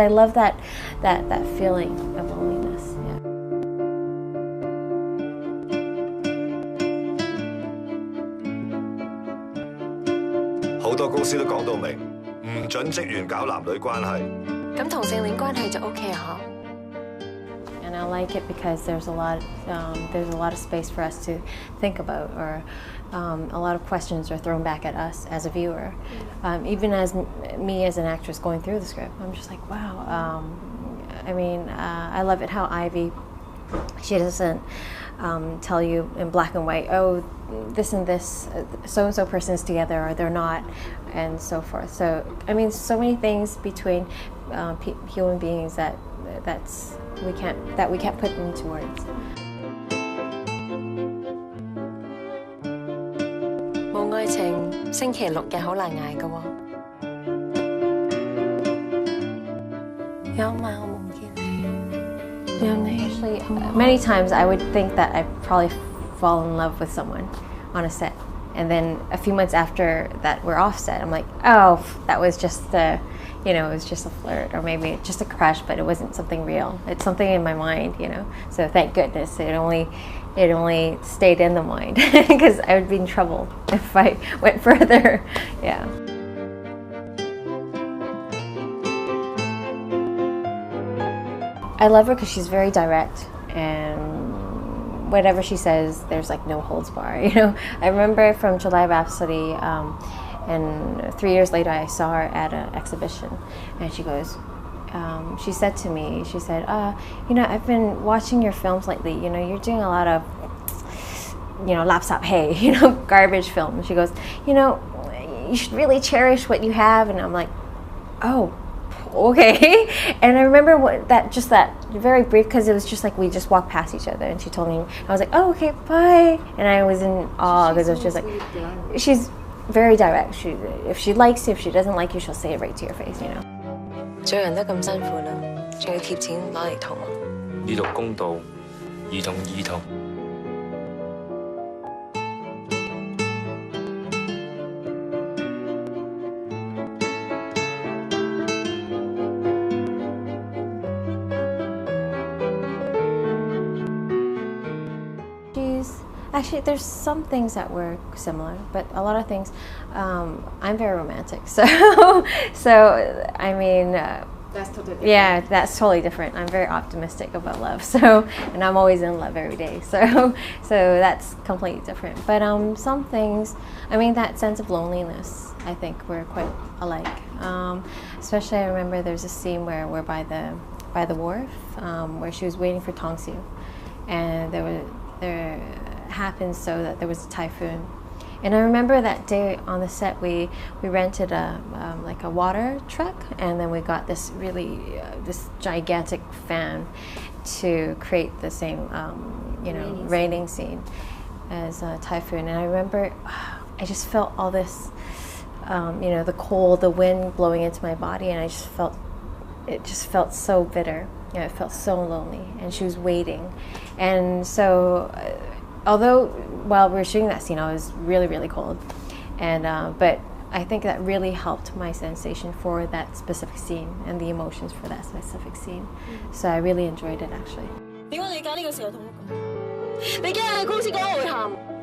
I love that feeling of loneliness. Yeah. 好多公司都講到明，唔准職員搞男女關係。咁同性戀關係就 OK 啊？ And I like it because there's a lot of space for us to think about, or a lot of questions are thrown back at us as a viewer. Even as me as an actress going through the script, I'm just like, wow. I love it how Ivy, she doesn't tell you in black and white, oh, this and this, so-and-so person is together or they're not, and so forth. So, so many things between human beings that we can't put into words. 冇愛情，星期六日好難捱㗎喎。有晚我夢見你，有你。Actually, many times I would think that I'd probably fall in love with someone on a set, and then a few months after that we're off set, I'm like, oh, that was just it was just a flirt, or maybe just a crush, but it wasn't something real. It's something in my mind, So thank goodness it only stayed in the mind, because I would be in trouble if I went further. Yeah. I love her because she's very direct, and whatever she says, there's like no holds bar. I remember from July Rhapsody. And 3 years later, I saw her at an exhibition, and she goes, she said to me, she said, I've been watching your films lately, you're doing a lot of, lapsap hey, garbage films. She goes, you should really cherish what you have. And I'm like, oh, okay. And I remember that very brief, because it was just like we just walked past each other, and she told me, I was like, oh, okay, bye. And I was in awe, because it was just like, she's very direct. If she likes you, if she doesn't like you, she'll say it right to your face, 做人都咁辛苦啦，仲要貼錢攞嚟痛。以毒攻毒，兒童兒童。Actually, there's some things that were similar, but a lot of things, I'm very romantic. So that's totally different. Yeah, that's totally different. I'm very optimistic about love. So, and I'm always in love every day. So that's completely different. But some things, that sense of loneliness, I think we're quite alike. Especially, I remember there's a scene where we're by the wharf, where she was waiting for Tong Siu, and there happened so that there was a typhoon. And I remember that day on the set we rented a water truck, and then we got this really this gigantic fan to create the same raining scene as a typhoon. And I remember I just felt all this the cold, the wind blowing into my body, and it just felt so bitter. It felt so lonely, and she was waiting. And so although while we were shooting that scene, I was really, really cold, and but I think that really helped my sensation for that specific scene and the emotions for that specific scene. So I really enjoyed it, actually. 點解你揀呢個時候同我講？你驚喺公司講我會喊？